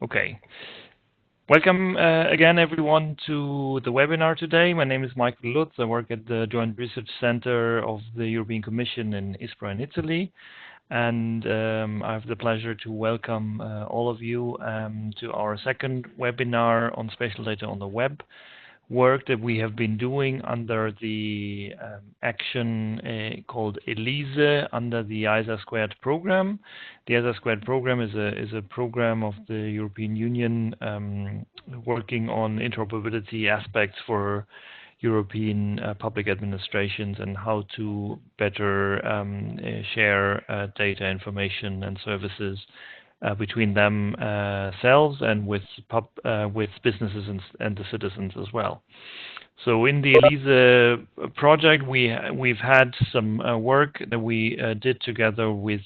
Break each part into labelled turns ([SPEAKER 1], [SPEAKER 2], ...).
[SPEAKER 1] Okay. Welcome again, everyone, to the webinar today. My name is Michael Lutz. I work at the Joint Research Center of the European Commission in Ispra in Italy. And I have the pleasure to welcome all of you to our second webinar on spatial data on the web, work that we have been doing under the action called ELISE under the ISA Squared program. The ISA Squared program is a program of the European Union working on interoperability aspects for European public administrations and how to better share data, information, and services between themselves and with businesses and the citizens as well. So in the ELISE project, we've had some work that we did together with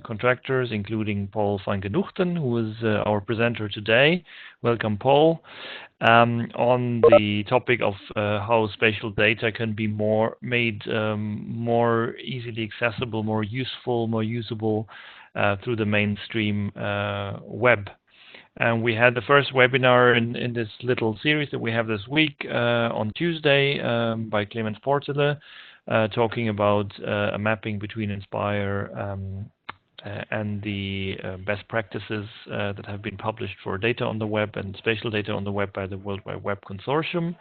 [SPEAKER 1] contractors, including Paul van Genuchten, who is our presenter today. Welcome, Paul. On the topic of how spatial data can be made more easily accessible, more useful, more usable through the mainstream web. And we had the first webinar in this little series that we have this week on Tuesday by Clemens Portele, talking about a mapping between Inspire and the best practices that have been published for data on the web and spatial data on the web by the World Wide Web Consortium.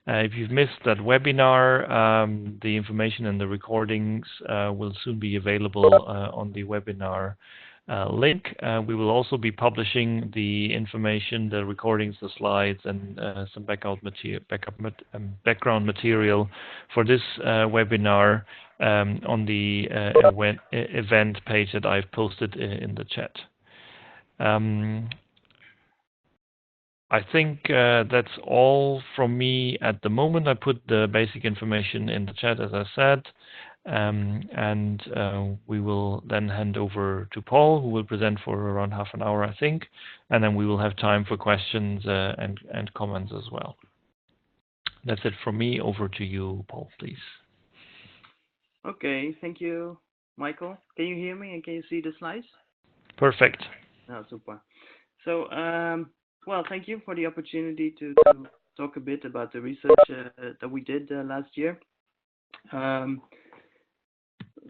[SPEAKER 1] If you've missed that webinar, the information and the recordings will soon be available on the webinar link. We will also be publishing the information, the recordings, the slides, and some background material for this webinar on the event page that I've posted in the chat. I think that's all from me at the moment. I put the basic information in the chat, as I said. And we will then hand over to Paul, who will present for around half an hour, I think, and then we will have time for questions and comments as well. That's it from me. Over to you, Paul, please.
[SPEAKER 2] Okay, thank you, Michael. Can you hear me and can you see the slides?
[SPEAKER 1] Perfect.
[SPEAKER 2] Oh, super. So, well, thank you for the opportunity to talk a bit about the research that we did last year.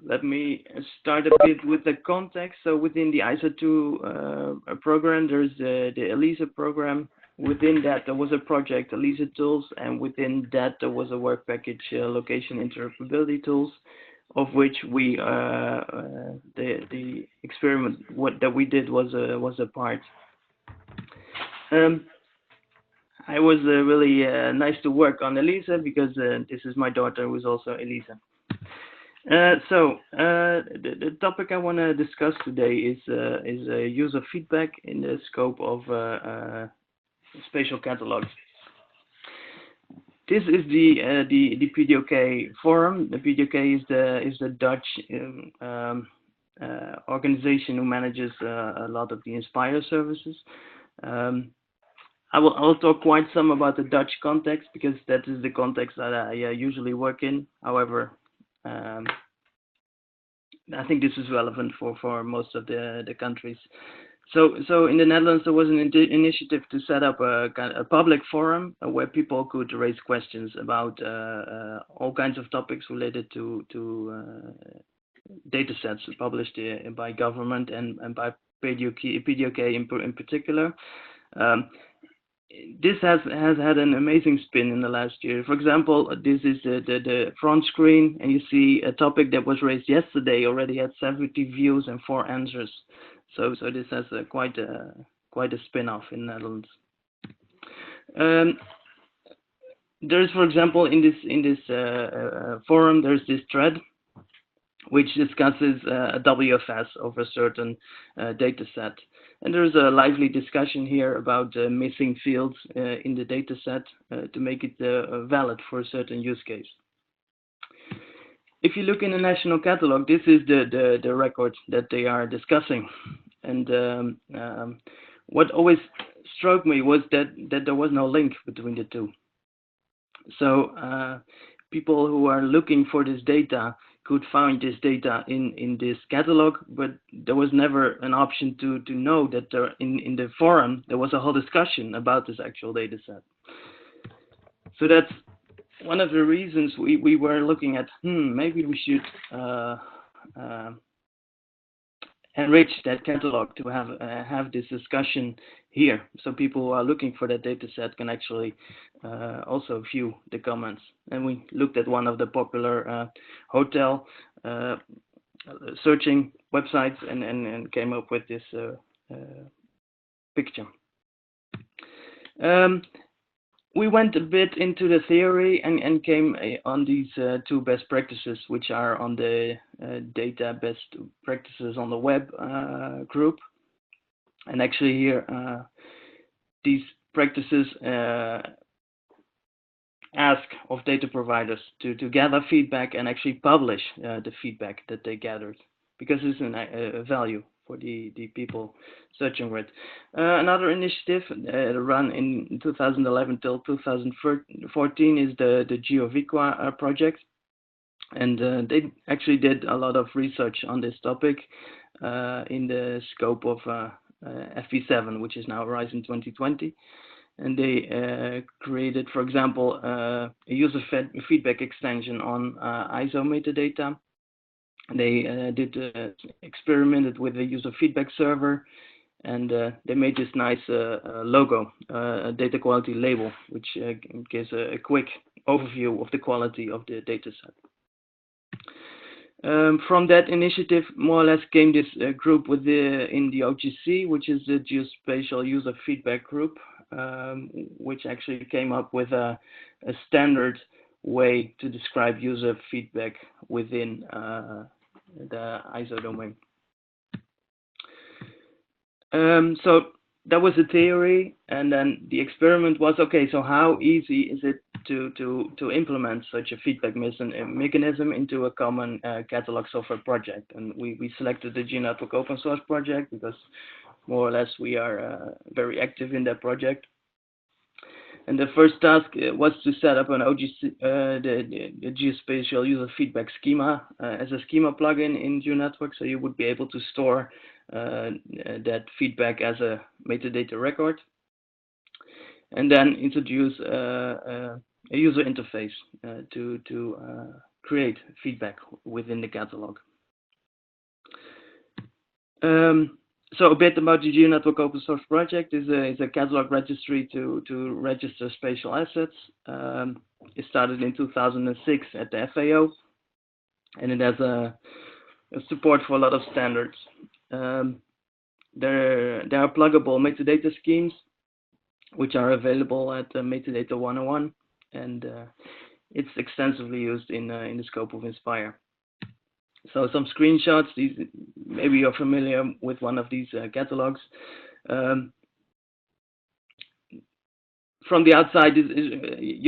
[SPEAKER 2] Let me start a bit with the context. So within the ISA 2 program, there's the ELISE program. Within that, there was a project, ELISE Tools, and within that, there was a work package, location interoperability tools, of which we the experiment that we did was a part. I was really nice to work on ELISE because this is my daughter who is also ELISE. So the topic I want to discuss today is user feedback in the scope of spatial catalogs. This is the PDOK forum. The PDOK is the Dutch organization who manages a lot of the Inspire services. I will talk quite some about the Dutch context because that is the context that I usually work in. However, I think this is relevant for most of the countries. So in the Netherlands, there was an initiative to set up a public forum where people could raise questions about all kinds of topics related to data sets published by government and by PDOK in particular. This has had an amazing spin in the last year. For example, this is the front screen, and you see a topic that was raised yesterday already had 70 views and 4 answers. So this has quite a spin-off in the Netherlands. There's, for example, in this forum, there's this thread which discusses a WFS of a certain data set. And there's a lively discussion here about missing fields in the data set to make it valid for a certain use case. If you look in the national catalog, this is the record that they are discussing. And what always struck me was that there was no link between the two. So people who are looking for this data could find this data in this catalog, but there was never an option to know that in the forum there was a whole discussion about this actual data set. So that's one of the reasons we were looking at, maybe we should enrich that catalog to have this discussion here, so people who are looking for that data set can actually also view the comments. And we looked at one of the popular hotel searching websites and came up with this picture. We went a bit into the theory and came on these two best practices, which are on the data best practices on the web group. And actually here, these practices ask of data providers to gather feedback and actually publish the feedback that they gathered, because it's a value for the people searching for it. Another initiative run in 2011 till 2014 is the GeoViqua project, and they actually did a lot of research on this topic in the scope of FP7, which is now Horizon 2020. And they created, for example, a user feedback extension on ISO metadata. They experimented with a user feedback server, and they made this nice logo, data quality label, which gives a quick overview of the quality of the data set. From that initiative, more or less came this group in the OGC, which is the Geospatial User Feedback Group, which actually came up with a standard way to describe user feedback within the ISO domain. So that was the theory, and then the experiment was, okay, so how easy is it to implement such a feedback mechanism into a common catalog software project? And we selected the GeoNetwork open source project because more or less we are very active in that project. And the first task was to set up an OGC, the Geospatial User Feedback Schema as a schema plugin in GeoNetwork, so you would be able to store that feedback as a metadata record, and then introduce a user interface to create feedback within the catalog. So a bit about the GeoNetwork open source project is a catalog registry to register spatial assets. It started in 2006 at the FAO, and it has a support for a lot of standards. There are pluggable metadata schemes, which are available at Metadata 101, and it's extensively used in the scope of Inspire. So some screenshots. Maybe you're familiar with one of these catalogs. From the outside,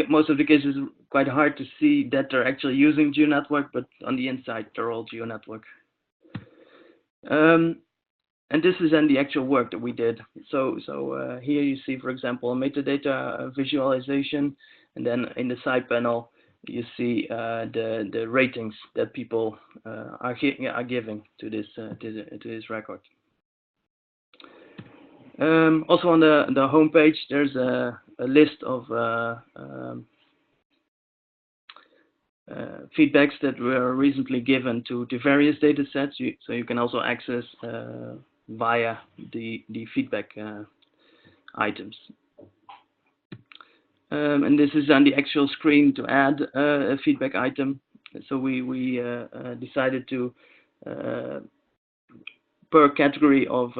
[SPEAKER 2] most of the cases quite hard to see that they're actually using GeoNetwork, but on the inside, they're all GeoNetwork. And this is then the actual work that we did. So here you see, for example, a metadata visualization, and then in the side panel, you see the ratings that people are giving to this record. Also on the home page, there's a list of feedbacks that were recently given to various data sets, so you can also access via the feedback items. And this is on the actual screen to add a feedback item. So we decided to, per category of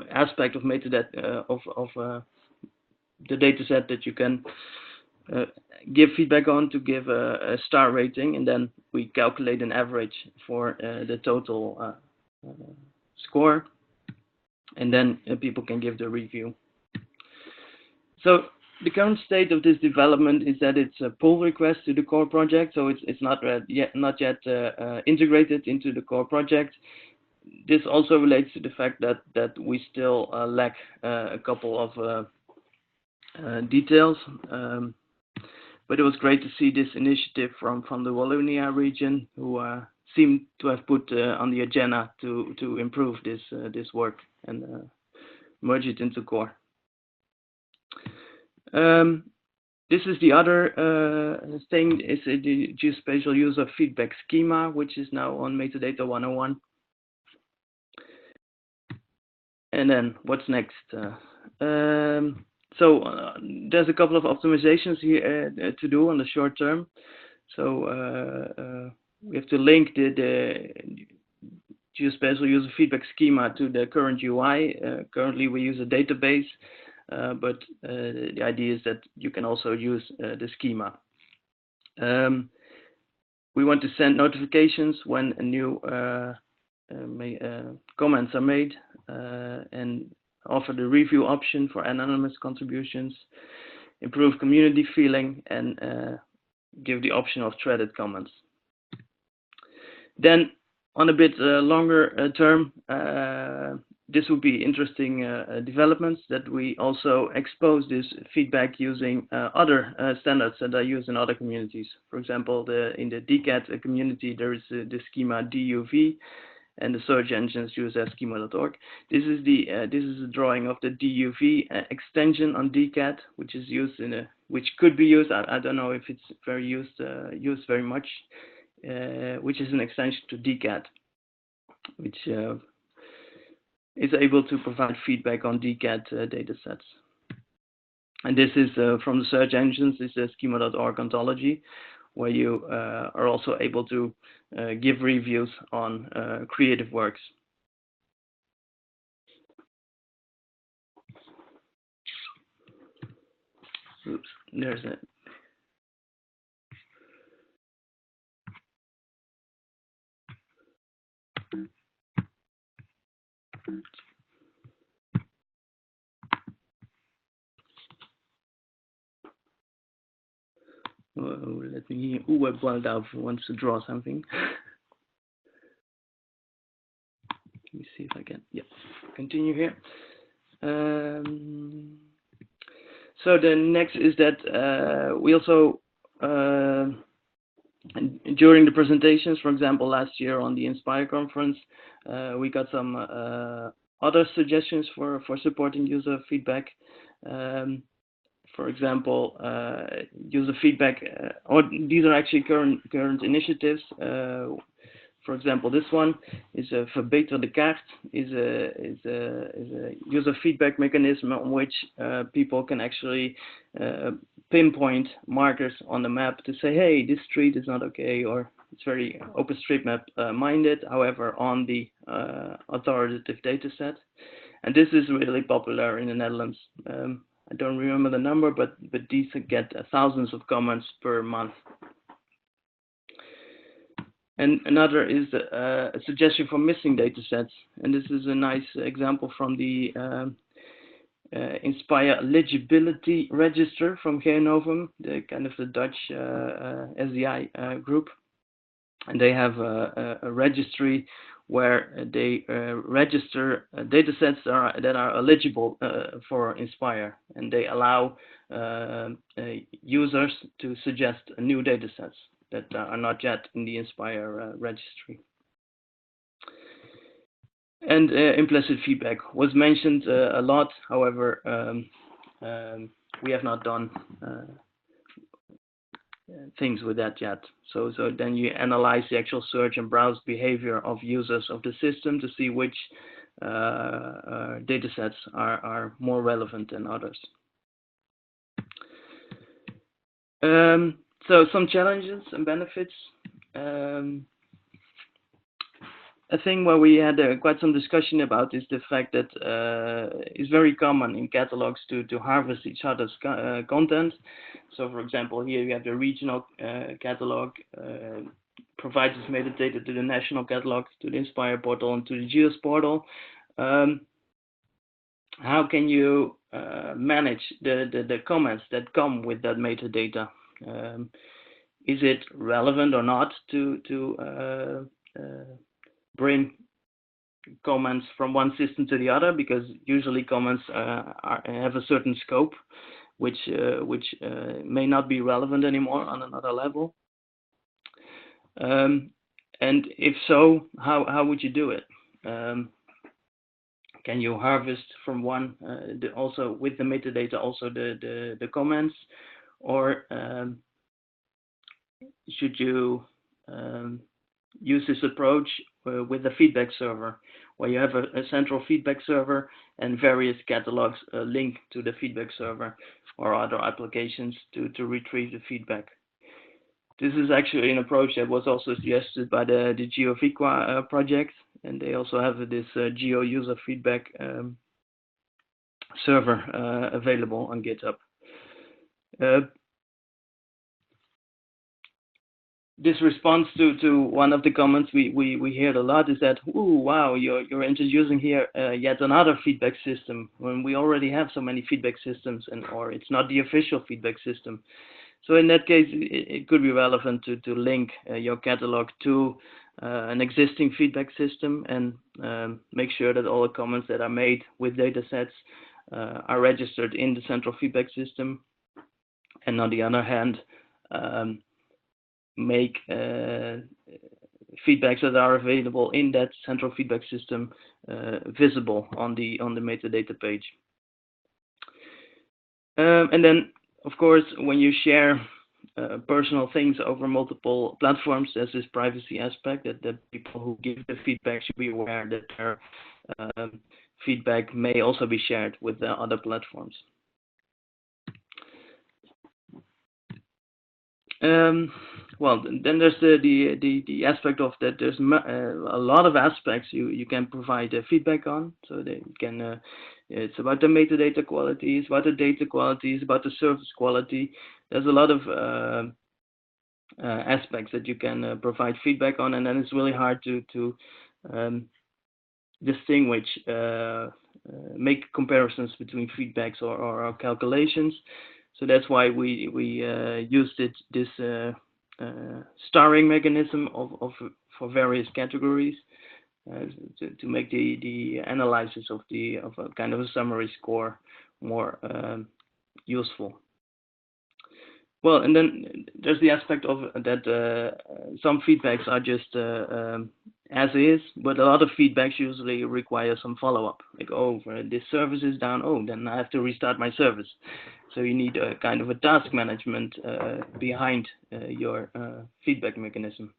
[SPEAKER 2] aspect of metadata of the data set that you can give feedback on, to give a star rating, and then we calculate an average for the total score, and then people can give the review. So the current state of this development is that it's a pull request to the core project, so it's not yet integrated into the core project. This also relates to the fact that we still lack a couple of details. But it was great to see this initiative from the Wallonia region, who seem to have put on the agenda to improve this work and merge it into core. This is the other thing, is the geospatial user feedback schema, which is now on Metadata 101. And then what's next? There's a couple of optimizations here to do on the short term. So we have to link the geospatial user feedback schema to the current UI. Currently we use a database, but the idea is that you can also use the schema. We want to send notifications when a new comments are made, and offer the review option for anonymous contributions, improve community feeling, and give the option of threaded comments. Then on a bit longer term, this would be interesting developments, that we also expose this feedback using other standards that are used in other communities. For example, in the DCAT community, there is the schema DUV, and the search engines use schema.org. This is a drawing of the DUV extension on DCAT, which is used which could be used. I don't know if it's very used very much, which is an extension to DCAT, which is able to provide feedback on DCAT datasets. And this is from the search engines. This is schema.org ontology, where you are also able to give reviews on creative works. Oops, there's it. Let me. Waldorf wants to draw something. Let me see if I can. Yeah, continue here. So the next is that we also, during the presentations, for example, last year on the Inspire conference, we got some other suggestions for supporting user feedback. For example, user feedback, or these are actually current initiatives. For example, this one is a Verbeter de Kaart, is a user feedback mechanism on which people can actually pinpoint markers on the map to say, hey, this street is not okay, or it's very OpenStreetMap minded, however, on the authoritative data set. And this is really popular in the Netherlands. I don't remember the number, but these get thousands of comments per month. And another is a suggestion for missing data sets. And this is a nice example from the Inspire Legibility Register from Geonovum, the kind of the Dutch SDI group. And they have a registry where they register data sets that are eligible for Inspire, and they allow users to suggest new data sets that are not yet in the Inspire registry. And implicit feedback was mentioned a lot. However, we have not done things with that yet. So then you analyze the actual search and browse behavior of users of the system to see which data sets are more relevant than others. So some challenges and benefits. A thing where we had quite some discussion about is the fact that it's very common in catalogs to harvest each other's content. So, for example, here you have the regional catalog, provides this metadata to the national catalog, to the Inspire portal, and to the GEOS portal. How can you manage the comments that come with that metadata? Is it relevant or not to bring comments from one system to the other, because usually comments have a certain scope, which may not be relevant anymore on another level? And if so, how would you do it? Can you harvest from one, also with the metadata, also the comments, or should you use this approach with a feedback server, where you have a central feedback server and various catalogs linked to the feedback server or other applications to retrieve the feedback? This is actually an approach that was also suggested by the GeoViqua project, and they also have this Geo user feedback server available on GitHub. This response to one of the comments we heard a lot is that, ooh, wow, you're introducing here yet another feedback system when we already have so many feedback systems, or it's not the official feedback system. So in that case, it could be relevant to link your catalog to an existing feedback system, and make sure that all the comments that are made with datasets are registered in the central feedback system. And on the other hand, make feedbacks that are available in that central feedback system visible on the metadata page. And then, of course, when you share personal things over multiple platforms, there's this privacy aspect that the people who give the feedback should be aware that their feedback may also be shared with the other platforms. Well, then there's the aspect of that there's a lot of aspects you can provide feedback on. So they can it's about the metadata quality, it's about the data quality, it's about the service quality. There's a lot of aspects that you can provide feedback on, and then it's really hard to distinguish, make comparisons between feedbacks or calculations. So that's why we used this starring mechanism for various categories to make the analysis of a kind of a summary score more useful. Well, and then there's the aspect of that some feedbacks are just as is, but a lot of feedbacks usually require some follow-up. Like, oh, this service is down, oh, then I have to restart my service. So you need a kind of a task management behind your feedback mechanism.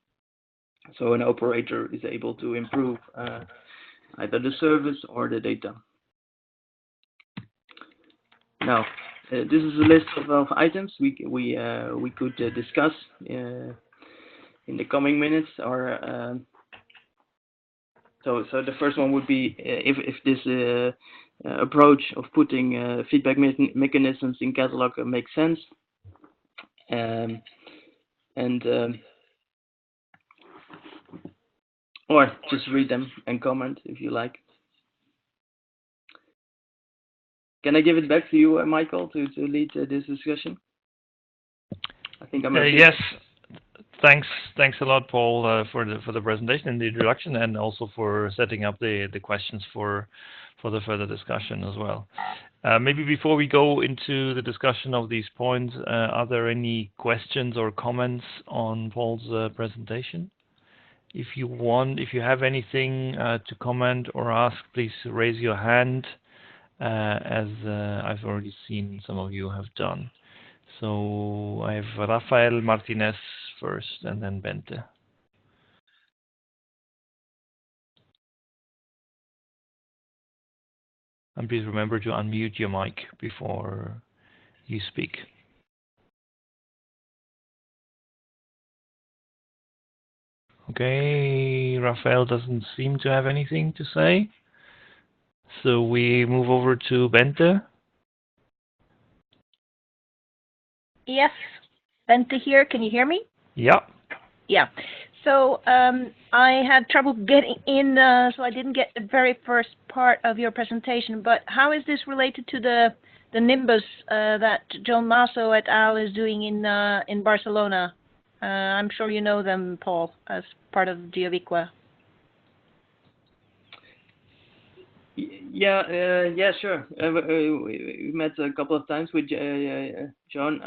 [SPEAKER 2] So an operator is able to improve either the service or the data. Now, this is a list of items we could discuss in the coming minutes. Or so the first one would be if this approach of putting feedback mechanisms in catalog makes sense, or just read them and comment if you like. Can I give it back to you, Michael, to lead this discussion? I think I'm
[SPEAKER 1] yes. Thanks a lot, Paul, for the presentation and the introduction, and also for setting up the questions for the further discussion as well. Maybe before we go into the discussion of these points, are there any questions or comments on Paul's presentation? If you have anything to comment or ask, please raise your hand, as I've already seen some of you have done. So I have Rafael Martinez first, and then Bente. And please remember to unmute your mic before you speak. Okay, Rafael doesn't seem to have anything to say. So we move over to Bente.
[SPEAKER 3] Yes, Bente here. Can you hear me?
[SPEAKER 1] Yeah.
[SPEAKER 3] Yeah. So I had trouble getting in, so I didn't get the very first part of your presentation. But how is this related to the Nimbus that John Maso et al. Is doing in Barcelona? I'm sure you know them, Paul, as part of GeoViqua.
[SPEAKER 2] Yeah, sure. We met a couple of times with John,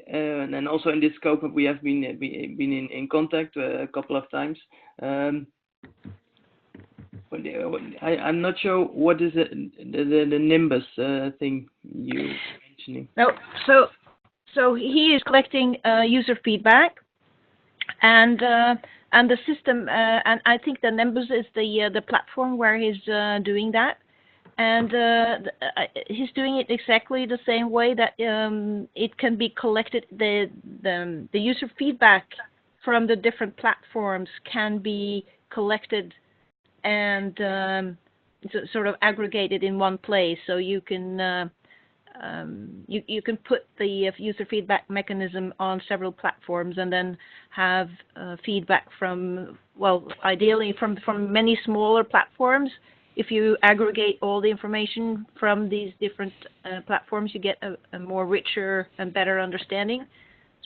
[SPEAKER 2] and then also in this scope we have been in contact a couple of times. I'm not sure what is the Nimbus thing you mentioning.
[SPEAKER 3] No, so he is collecting user feedback, and the system, and I think the Nimbus is the platform where he's doing that, and he's doing it exactly the same way that it can be collected. The user feedback from the different platforms can be collected and sort of aggregated in one place, so you can you can put the user feedback mechanism on several platforms and then have feedback from, well, ideally from many smaller platforms. If you aggregate all the information from these different platforms, you get a more richer and better understanding.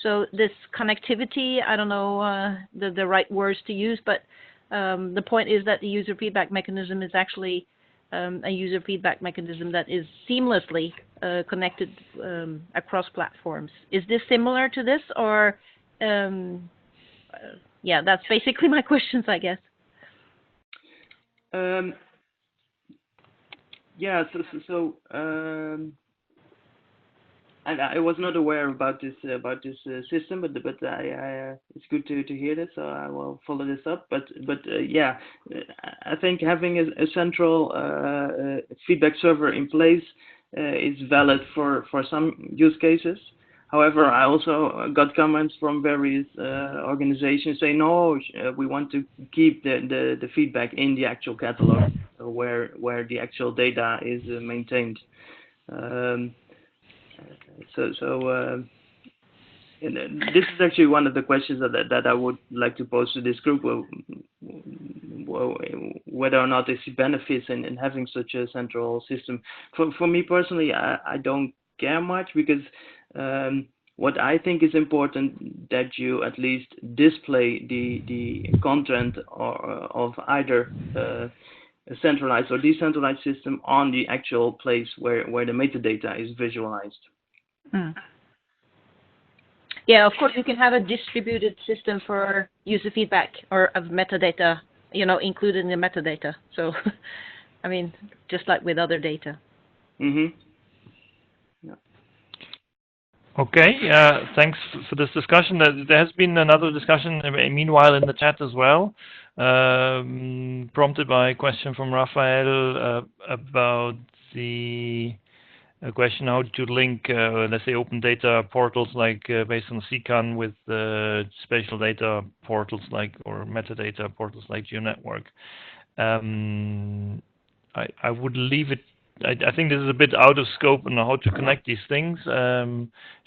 [SPEAKER 3] So this connectivity, I don't know the right words to use, but the point is that the user feedback mechanism is actually a user feedback mechanism that is seamlessly connected across platforms. Is this similar to this, or yeah, that's basically my questions, I guess.
[SPEAKER 2] Yeah, I was not aware about this system, but it's good to hear this, so I will follow this up. But yeah, I think having a central feedback server in place is valid for some use cases. However, I also got comments from various organizations saying, no, we want to keep the feedback in the actual catalog where the actual data is maintained. This is actually one of the questions that I would like to pose to this group, whether or not they see benefits in having such a central system. For me personally, I don't care much, because what I think is important, that you at least display the content of either a centralized or decentralized system on the actual place where the metadata is visualized.
[SPEAKER 3] Mm. Yeah, of course, you can have a distributed system for user feedback or of metadata, included in the metadata. So, I mean, just like with other data.
[SPEAKER 2] Mm-hmm. Yeah.
[SPEAKER 1] Okay, thanks for this discussion. There has been another discussion, meanwhile, in the chat as well, prompted by a question from Raphael about the question how to link, let's say, open data portals like based on CCAN with spatial data portals like, or metadata portals like GeoNetwork. I would leave it. I think this is a bit out of scope on how to connect these things.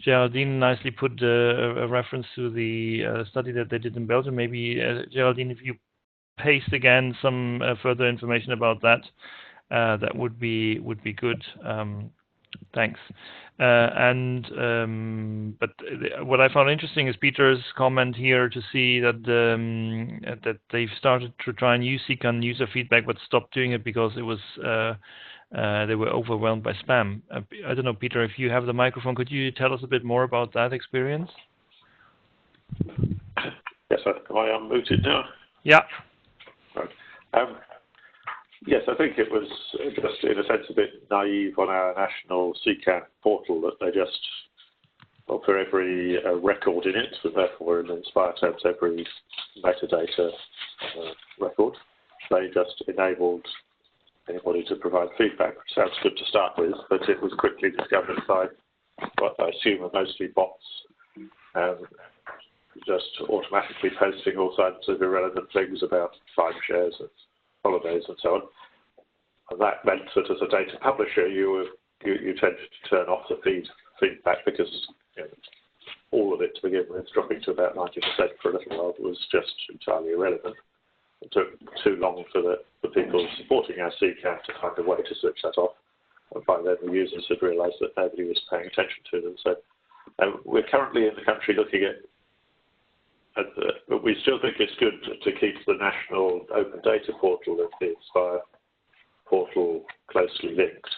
[SPEAKER 1] Geraldine nicely put a reference to the study that they did in Belgium. Maybe, Geraldine, if you paste again some further information about that, that would be good. Thanks. But what I found interesting is Peter's comment here to see that that they've started to try and use CCAN user feedback, but stopped doing it because it was they were overwhelmed by spam. I don't know, Peter, if you have the microphone, could you tell us a bit more about that experience?
[SPEAKER 4] Yes, I am muted now.
[SPEAKER 1] Yeah.
[SPEAKER 4] Right. Yes, I think it was just, in a sense, a bit naive on our national CCAN portal that they just, well, for every record in it, and therefore in Inspire terms every metadata record, they just enabled anybody to provide feedback, which sounds good to start with, but it was quickly discovered by what I assume are mostly bots, just automatically posting all sorts of irrelevant things about timeshares and holidays and so on. And that meant that as a data publisher, you tended to turn off the feedback because all of it to begin with, dropping to about 90% for a little while, was just entirely irrelevant. It took too long for the people supporting our CCAN to find a way to switch that off. And by then the users had realised that nobody was paying attention to them. So we're currently in the country looking at but we still think it's good to keep the national open data portal of the Inspire portal closely linked,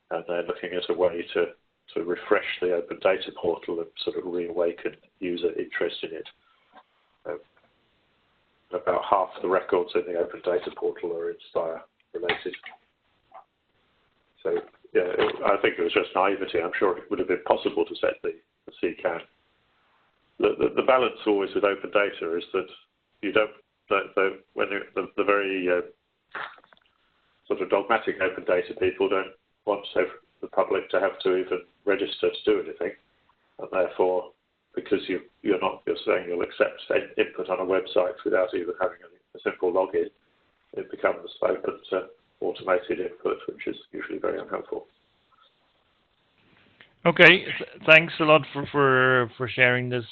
[SPEAKER 4] and they're looking at a way to refresh the open data portal and sort of reawaken user interest in it. About half the records in the open data portal are Inspire related. So yeah, I think it was just naivety. I'm sure it would have been possible to set the CCAN. The balance always with open data is that you don't, when the very sort of dogmatic open data people don't want the public to have to even register to do anything, and therefore, because you're saying you'll accept input on a website without even having a simple login, it becomes open to automated input, which is usually very unhelpful.
[SPEAKER 1] Okay, thanks a lot for sharing this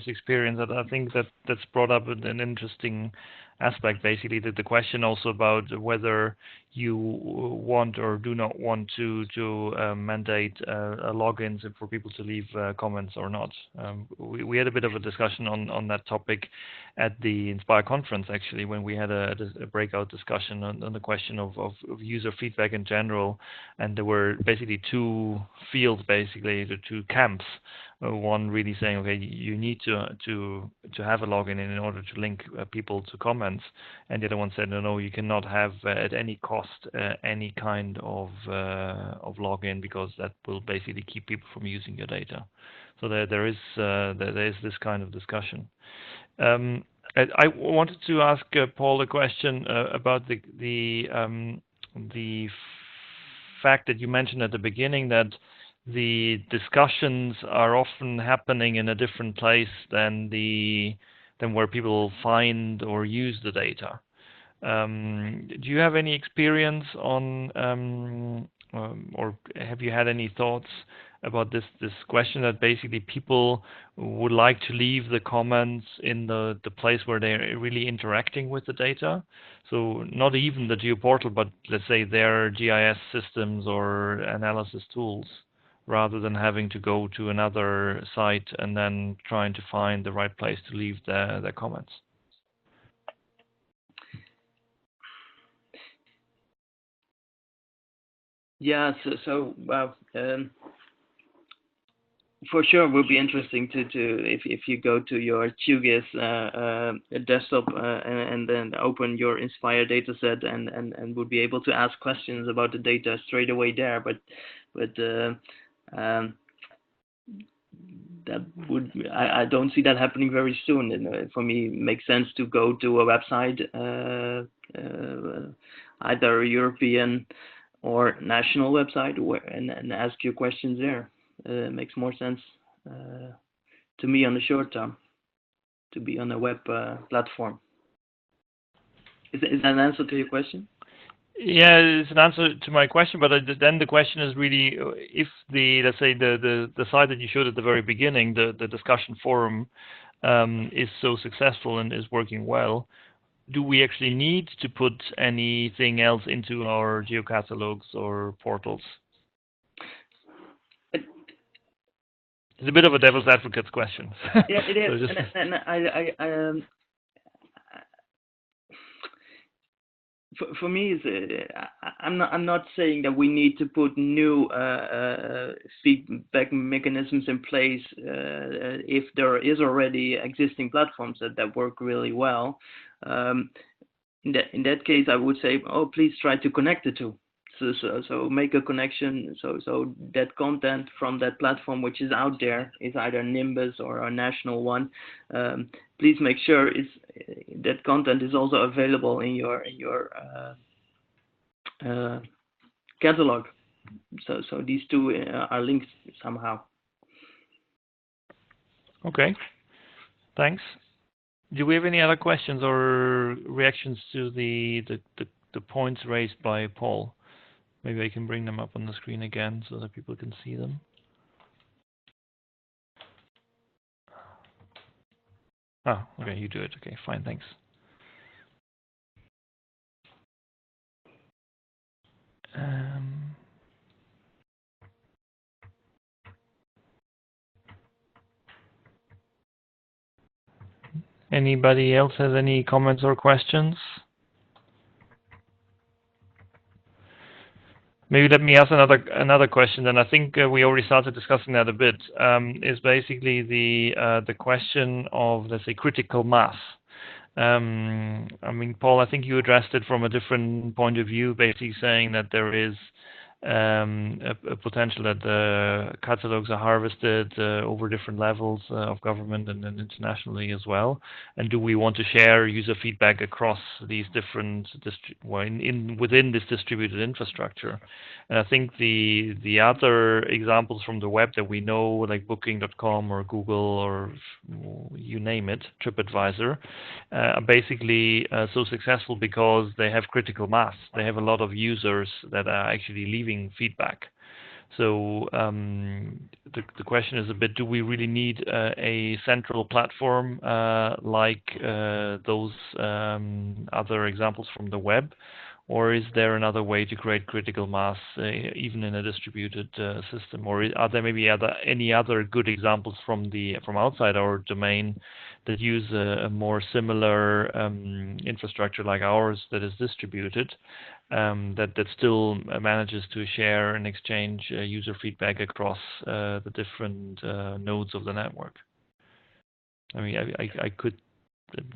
[SPEAKER 1] experience. I think that's brought up an interesting aspect, basically, that the question also about whether you want or do not want to mandate logins for people to leave comments or not. We had a bit of a discussion on that topic at the Inspire conference, actually, when we had a breakout discussion on the question of user feedback in general, and there were basically two fields, basically the two camps. One really saying, okay, you need to have a login in order to link people to comments, and the other one said, no, you cannot have at any cost any kind of login, because that will basically keep people from using your data. So there is this kind of discussion. I wanted to ask Paul a question about the fact that you mentioned at the beginning that the discussions are often happening in a different place than where people find or use the data. Do you have any experience on, or have you had any thoughts about this question that basically people would like to leave the comments in the place where they're really interacting with the data? So not even the geoportal, but let's say their GIS systems or analysis tools, rather than having to go to another site and then trying to find the right place to leave their comments.
[SPEAKER 2] Yeah, for sure, it would be interesting to if you go to your QGIS desktop and then open your Inspire dataset and would be able to ask questions about the data straight away there. But that would, I don't see that happening very soon. And for me, it makes sense to go to a website, either a European or national website, and ask your questions there. Makes more sense to me on the short term to be on a web platform. Is that an answer to your question?
[SPEAKER 1] Yeah, it's an answer to my question, but then the question is really, if let's say the site that you showed at the very beginning, the discussion forum, is so successful and is working well, do we actually need to put anything else into our geocatalogs or portals? It's a bit of a devil's advocate's question.
[SPEAKER 2] Yeah, it is.
[SPEAKER 1] So
[SPEAKER 2] and for me, I'm not saying that we need to put new feedback mechanisms in place if there is already existing platforms that work really well. In that case, I would say, please try to connect the two. So make a connection so that content from that platform which is out there is either Nimbus or a national one. Please make sure that content is also available in your catalog. So these two are linked somehow.
[SPEAKER 1] Okay, thanks. Do we have any other questions or reactions to the points raised by Paul? Maybe I can bring them up on the screen again so that people can see them. Oh, okay, you do it. Okay, fine, thanks. Anybody else has any comments or questions? Maybe let me ask another question. Then I think we already started discussing that a bit. Is basically the question of, let's say, critical mass. I mean, Paul, I think you addressed it from a different point of view, basically saying that there is a potential that the catalogs are harvested over different levels of government and internationally as well. And do we want to share user feedback across these different within this distributed infrastructure? And I think the other examples from the web that we know, like Booking.com or Google or you name it, TripAdvisor, are basically so successful because they have critical mass. They have a lot of users that are actually leaving feedback. So the question is a bit: do we really need a central platform like those other examples from the web, or is there another way to create critical mass even in a distributed system? Or are there maybe any other good examples from outside our domain that use a more similar infrastructure like ours that is distributed, that still manages to share and exchange user feedback across the different nodes of the network? I mean, I could.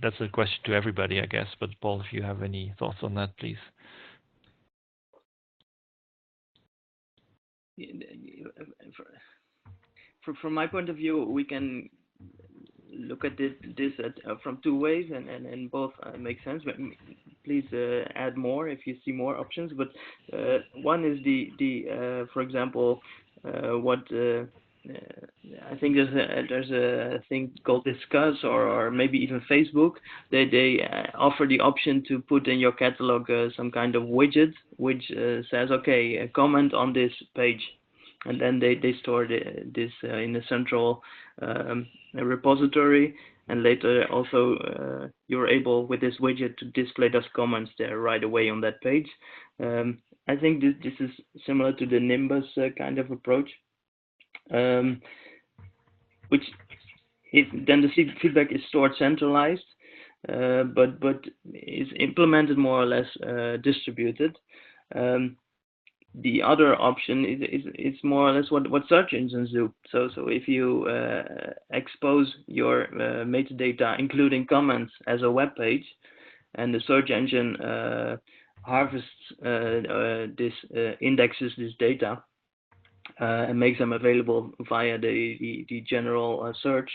[SPEAKER 1] That's a question to everybody, I guess. But Paul, if you have any thoughts on that, please.
[SPEAKER 2] From my point of view, we can look at this from two ways, and both make sense. But please add more if you see more options. But one is for example, what I think there's a thing called Discuss or maybe even Facebook. They offer the option to put in your catalog some kind of widget which says, okay, comment on this page. And then they store this in a central repository, and later also you're able with this widget to display those comments there right away on that page. I think this is similar to the Nimbus kind of approach, which then the feedback is stored centralized, but is implemented more or less distributed. The other option is more or less what search engines do. So if you expose your metadata, including comments, as a web page, and the search engine harvests indexes this data and makes them available via the general search.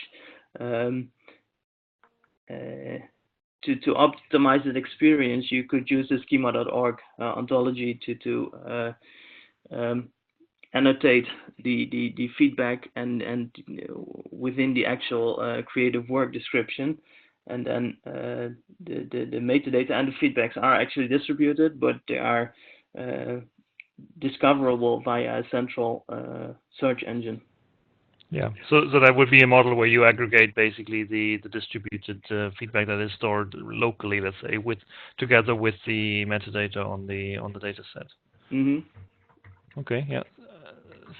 [SPEAKER 2] To optimize that experience, you could use the schema.org ontology to annotate the feedback and within the actual creative work description, and then the metadata and the feedbacks are actually distributed, but they are discoverable via a central search engine.
[SPEAKER 1] Yeah, so that would be a model where you aggregate basically the distributed feedback that is stored locally, let's say, together with the metadata on the data set.
[SPEAKER 2] Mm-hmm.
[SPEAKER 1] Okay, yeah,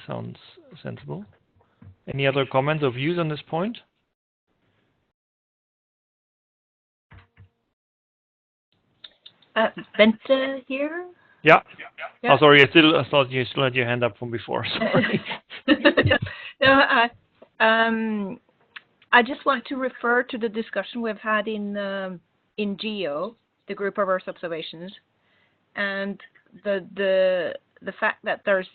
[SPEAKER 1] sounds sensible. Any other comments or views on this point?
[SPEAKER 3] Bente here.
[SPEAKER 1] Yeah.
[SPEAKER 3] Yeah.
[SPEAKER 1] Oh, sorry. I thought you still had your hand up from before. Sorry.
[SPEAKER 3] No, I just want to refer to the discussion we've had in GEO, the group of Earth observations, and the fact that there's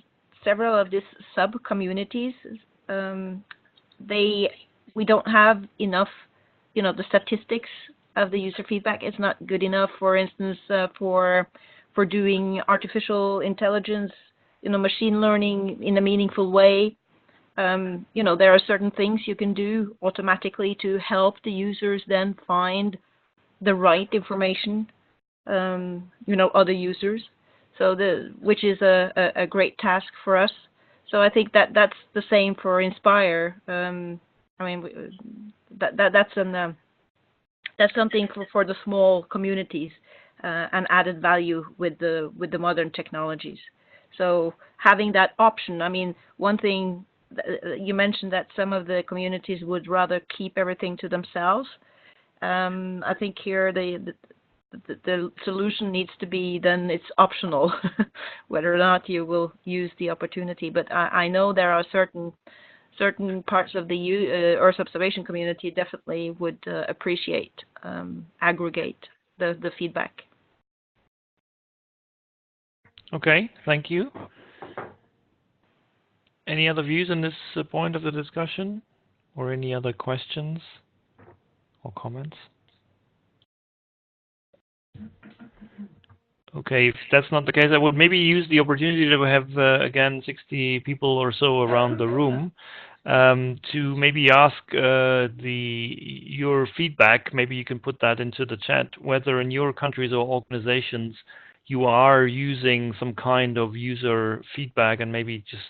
[SPEAKER 3] several of these sub-communities. We don't have enough, the statistics of the user feedback is not good enough. For instance, for doing artificial intelligence, machine learning in a meaningful way. There are certain things you can do automatically to help the users then find the right information, other users. So which is a great task for us. So I think that's the same for Inspire. That's something for the small communities. And added value with the modern technologies. So having that option, one thing you mentioned that some of the communities would rather keep everything to themselves. I think here the the solution needs to be, then it's optional whether or not you will use the opportunity. But I know there are certain parts of the Earth observation community definitely would appreciate aggregate the feedback.
[SPEAKER 1] Okay, thank you. Any other views on this point of the discussion, or any other questions or comments? Okay, if that's not the case, I would maybe use the opportunity that we have, again, 60 people or so around the room, to maybe ask your feedback. Maybe you can put that into the chat, whether in your countries or organizations you are using some kind of user feedback, and maybe just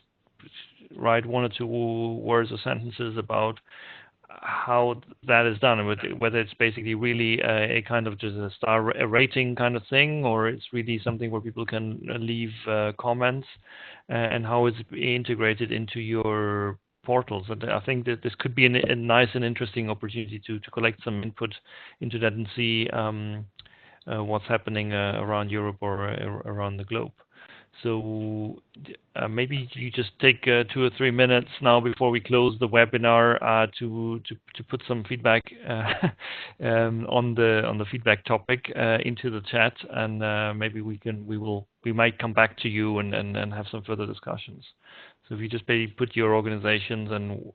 [SPEAKER 1] write one or two words or sentences about how that is done, whether it's basically really a kind of just a rating kind of thing, or it's really something where people can leave comments, and how it's integrated into your portals. And I think that this could be a nice and interesting opportunity to collect some input into that and see what's happening around Europe or around the globe. So maybe you just take 2 or 3 minutes now before we close the webinar to put some feedback on the feedback topic into the chat, and maybe we might come back to you and have some further discussions. So if you just maybe put your organizations and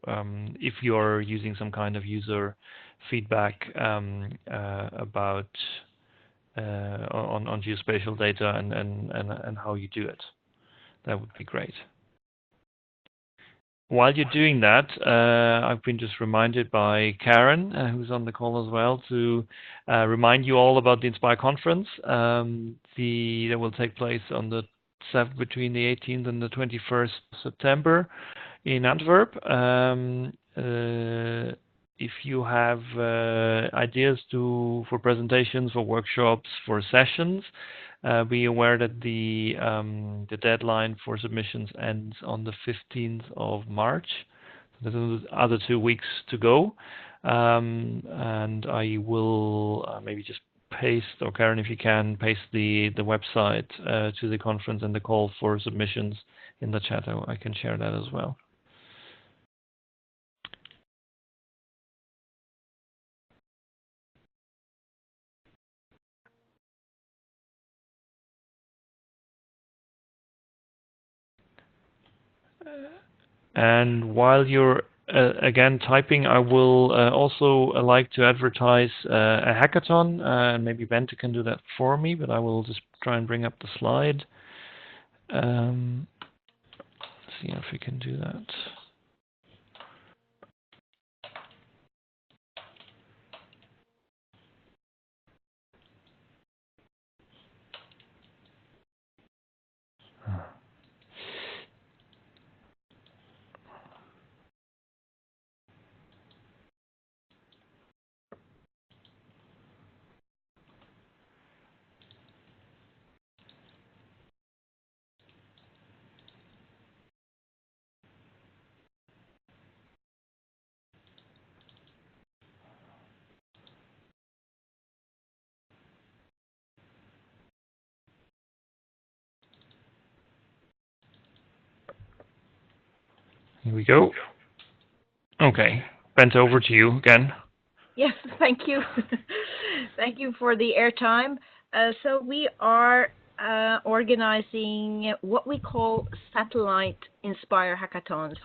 [SPEAKER 1] if you're using some kind of user feedback about on geospatial data and how you do it, that would be great. While you're doing that, I've been just reminded by Karen, who's on the call as well, to remind you all about the Inspire conference that will take place on between the 18th and the 21st September in Antwerp. If you have ideas for presentations, for workshops, for sessions, be aware that the deadline for submissions ends on the 15th of March. There's another 2 weeks to go, and I will maybe just paste, or Karen, if you can, paste the website to the conference and the call for submissions in the chat. I can share that as well. And while you're again typing, I will also like to advertise a hackathon, and maybe Bente can do that for me, but I will just try and bring up the slide. See if we can do that. Here we go. Okay, Bente, over to you again.
[SPEAKER 3] Yes, thank you. Thank you for the airtime. So we are organizing what we call satellite Inspire hackathons.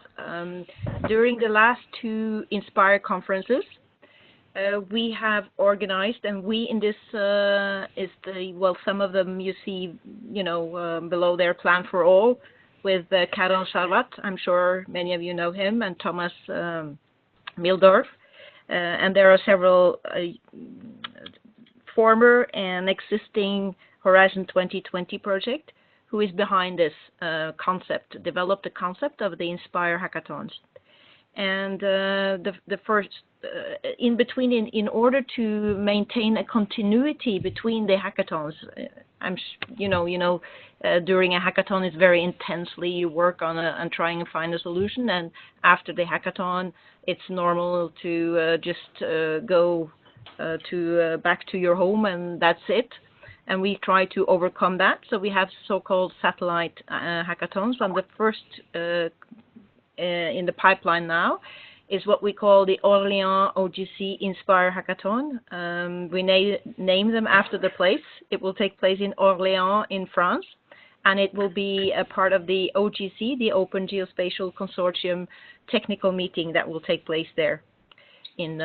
[SPEAKER 3] During the last 2 Inspire conferences, we have organized, and we in this some of them you see, below there, Plan for All, with Karel Charvat. I'm sure many of you know him, and Thomas Mildorf. And there are several former and existing Horizon 2020 project who is behind this concept, developed the concept of the Inspire hackathons. And the first, in between, in order to maintain a continuity between the hackathons, during a hackathon it's very intensely you work on trying to find a solution, and after the hackathon it's normal to just go back to your home, and that's it. And we try to overcome that. So we have so-called satellite hackathons. And the first in the pipeline now is what we call the Orléans OGC Inspire Hackathon. We name them after the place. It will take place in Orléans in France, and it will be a part of the OGC, the Open Geospatial Consortium technical meeting that will take place there in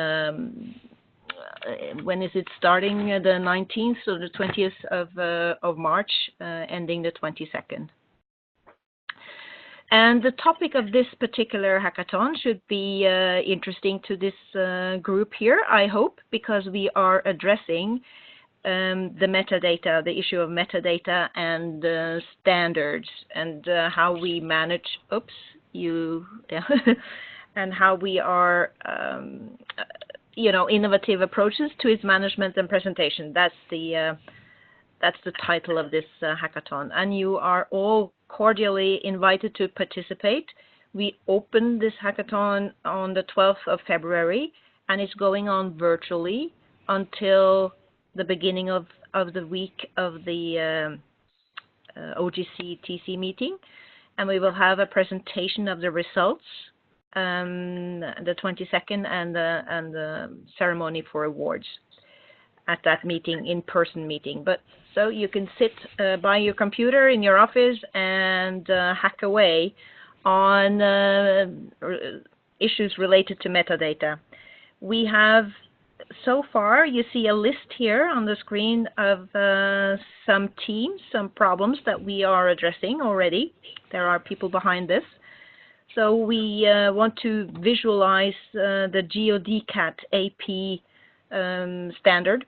[SPEAKER 3] when is it starting? The 19th, so the 20th of March, ending the 22nd. And the topic of this particular hackathon should be interesting to this group here, I hope, because we are addressing the metadata, the issue of metadata and standards, and how we manage, and how we are innovative approaches to its management and presentation. That's the title of this hackathon, and you are all cordially invited to participate. We opened this hackathon on the 12th of February, and it's going on virtually until the beginning of the week of the OGC TC meeting, and we will have a presentation of the results the 22nd, and the ceremony for awards at that meeting, in-person meeting. But so you can sit by your computer in your office and hack away on issues related to metadata. We have, so far, you see a list here on the screen of some teams, some problems that we are addressing already. There are people behind this. So we want to visualize the GeoDCAT AP standard.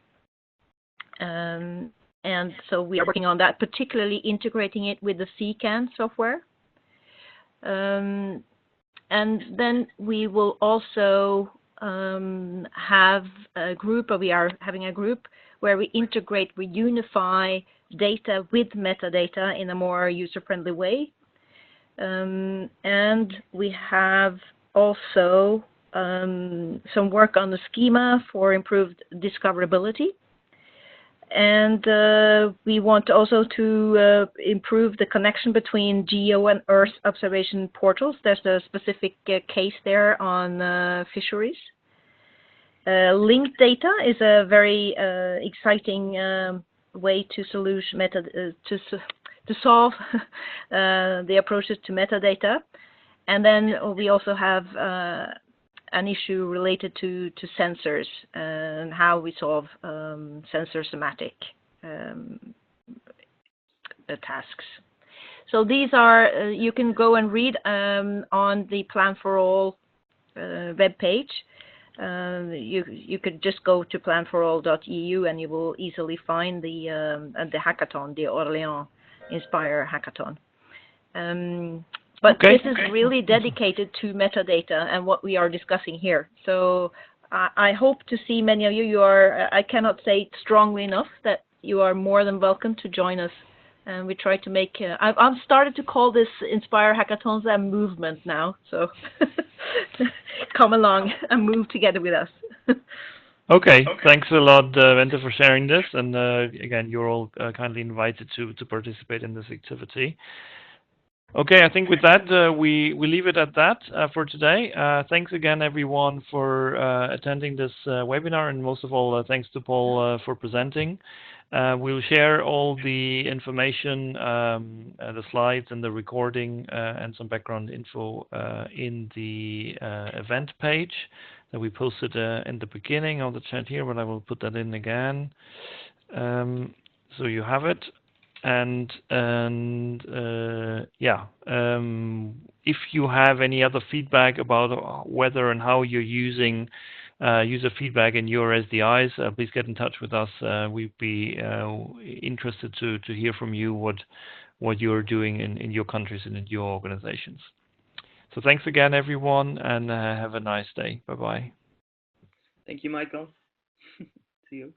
[SPEAKER 3] And so we are working on that, particularly integrating it with the CCAN software. And then we will also have a group, or we are having a group, where we integrate, we unify data with metadata in a more user-friendly way. And we have also some work on the schema for improved discoverability. And we want also to improve the connection between geo and Earth observation portals. There's a specific case there on fisheries. Linked data is a very exciting way to solve the approaches to metadata. And then we also have an issue related to sensors and how we solve sensor semantic tasks. So these are, you can go and read on the Plan for All web page. You could just go to planforall.eu and you will easily find the hackathon, the Orléans Inspire hackathon. But this is really dedicated to metadata and what we are discussing here. So I hope to see many of you. I cannot say it strongly enough that you are more than welcome to join us. And we try to make, I've started to call this Inspire Hackathons a movement now. So come along and move together with us.
[SPEAKER 1] Okay, thanks a lot, Wente, for sharing this. And again, you're all kindly invited to participate in this activity. Okay, I think with that, we leave it at that for today. Thanks again, everyone, for attending this webinar, and most of all, thanks to Paul for presenting. We'll share all the information, the slides and the recording and some background info in the event page that we posted in the beginning of the chat here, but I will put that in again. So you have it. And if you have any other feedback about whether and how you're using user feedback in your SDIs, please get in touch with us. We'd be interested to hear from you what you're doing in your countries and in your organizations. So thanks again, everyone, and have a nice day. Bye-bye.
[SPEAKER 2] Thank you, Michael. See you.